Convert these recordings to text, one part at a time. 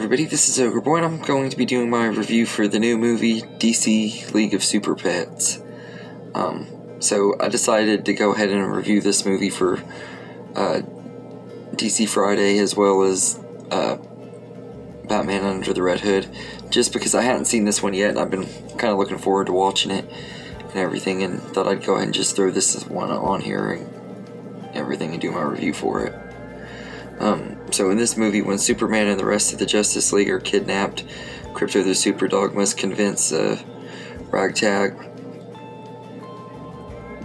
everybody, this is Ogre Boy, and I'm going to be doing my review for the new movie, DC League of Super Pets. So I decided to go ahead and review this movie for DC Friday, as well as Batman Under the Red Hood, just because I hadn't seen this one yet, and I've been kind of looking forward to watching it and everything, and thought I'd go ahead and just throw this one on here and everything and do my review for it. So in this movie, when Superman and the rest of the Justice League are kidnapped, Krypto the Superdog must convince a ragtag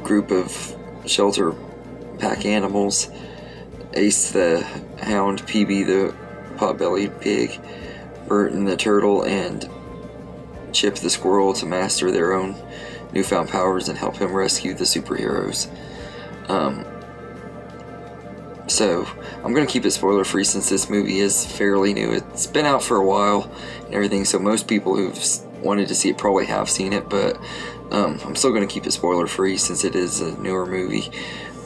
group of shelter pack animals, Ace the Hound, PB the pot-bellied pig, Burton the turtle, and Chip the squirrel to master their own newfound powers and help him rescue the superheroes. So, I'm going to keep it spoiler free since this movie is fairly new. It's been out for a while and everything, so most people who've wanted to see it probably have seen it, but I'm still going to keep it spoiler free since it is a newer movie.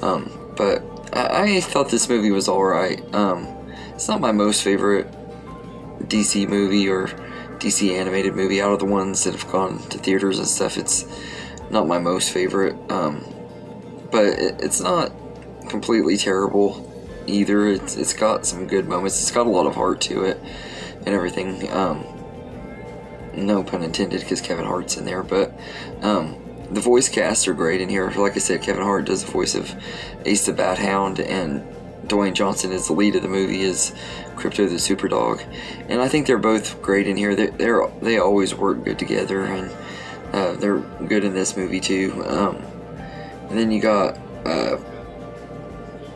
But I thought this movie was alright. It's not my most favorite DC movie or DC animated movie. Out of the ones that have gone to theaters and stuff, it's not my most favorite. But it's not completely terrible either. It's got some good moments. It's got a lot of heart to it and everything. No pun intended, because Kevin Hart's in there, but the voice casts are great in here. Like I said, Kevin Hart does the voice of Ace the Bat Hound, and Dwayne Johnson is the lead of the movie as Krypto the Superdog, and I think they're both great in here. They always work good together, and they're good in this movie too. And then you got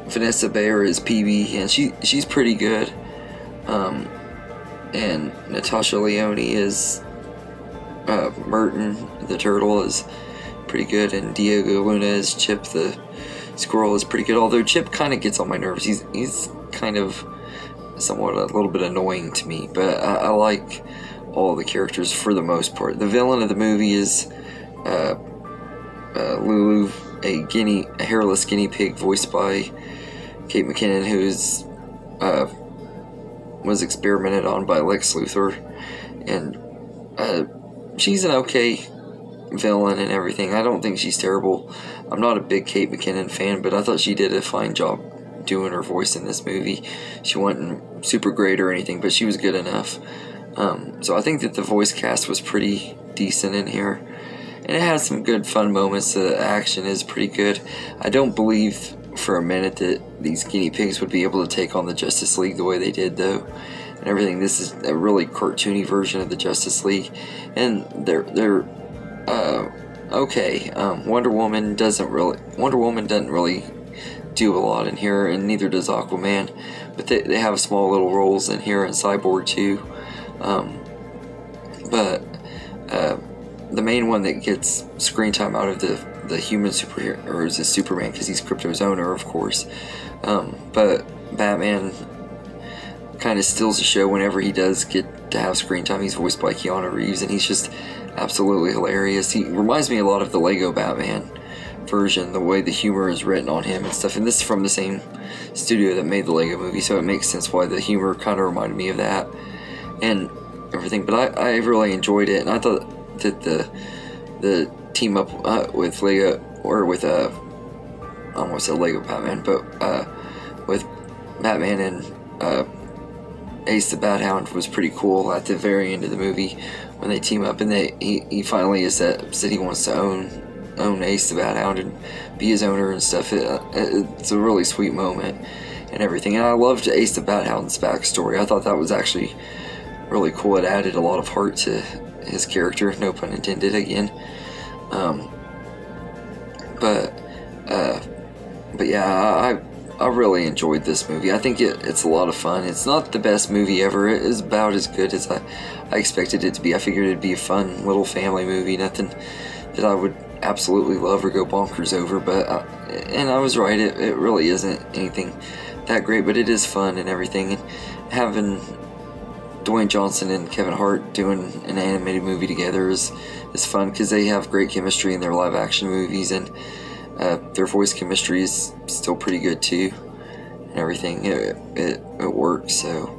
Vanessa Bayer is PB, and she's pretty good. And Natasha Lyonne is Merton the turtle, is pretty good, and Diego Luna as Chip the squirrel is pretty good. Although Chip kind of gets on my nerves. He's kind of somewhat a little bit annoying to me, but I like all the characters for the most part. The villain of the movie is Lulu, a hairless guinea pig voiced by Kate McKinnon, who was experimented on by Lex Luthor, and she's an okay villain and everything. I don't think she's terrible. I'm not a big Kate McKinnon fan, but I thought she did a fine job doing her voice in this movie. She wasn't super great or anything, but she was good enough. So I think that the voice cast was pretty decent in here, and it has some good fun moments. The action is pretty good. I don't believe for a minute that these guinea pigs would be able to take on the Justice League the way they did, though, and everything. This is a really cartoony version of the Justice League, and they're okay. Wonder Woman doesn't really do a lot in here, and neither does Aquaman, but they have small little roles in here, and Cyborg too. But the main one that gets screen time out of the human superheroes is Superman, because he's Krypto's owner, of course. But Batman kind of steals the show whenever he does get to have screen time. He's voiced by Keanu Reeves, and he's just absolutely hilarious. He reminds me a lot of the Lego Batman version, the way the humor is written on him and stuff. And this is from the same studio that made the Lego movie, so it makes sense why the humor kind of reminded me of that and everything. But I really enjoyed it, and I thought that the team up with Lego, or with I almost said Lego Batman, but with Batman and Ace the Bat Hound was pretty cool at the very end of the movie when they team up, and he finally said he wants to own Ace the Bat Hound and be his owner and stuff. It's a really sweet moment and everything, and I loved Ace the Bat Hound's backstory. I thought that was actually really cool. It added a lot of heart to his character, no pun intended again. But yeah, I really enjoyed this movie. I think it's a lot of fun. It's not the best movie ever. It is about as good as I expected it to be. I figured it'd be a fun little family movie, nothing that I would absolutely love or go bonkers over, and I was right. It really isn't anything that great, but it is fun and everything. And having Dwayne Johnson and Kevin Hart doing an animated movie together is fun, because they have great chemistry in their live action movies, and their voice chemistry is still pretty good too and everything. It works. So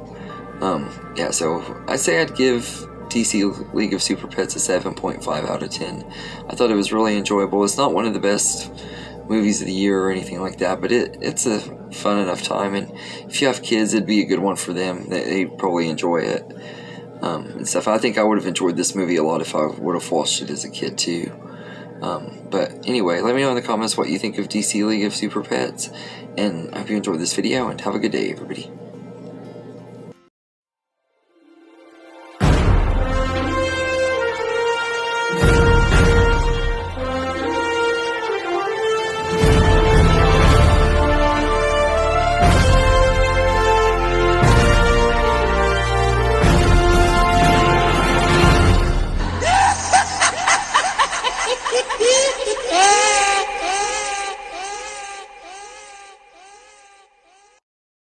Yeah, so I'd say I'd give DC League of Super Pets a 7.5 out of 10. I thought it was really enjoyable. It's not one of the best movies of the year or anything like that, but it's a fun enough time, and if you have kids, it'd be a good one for them. They'd probably enjoy it, and stuff. I think I would have enjoyed this movie a lot if I would have watched it as a kid too. But anyway, let me know in the comments what you think of DC League of Super Pets, and I hope you enjoyed this video, and have a good day, everybody.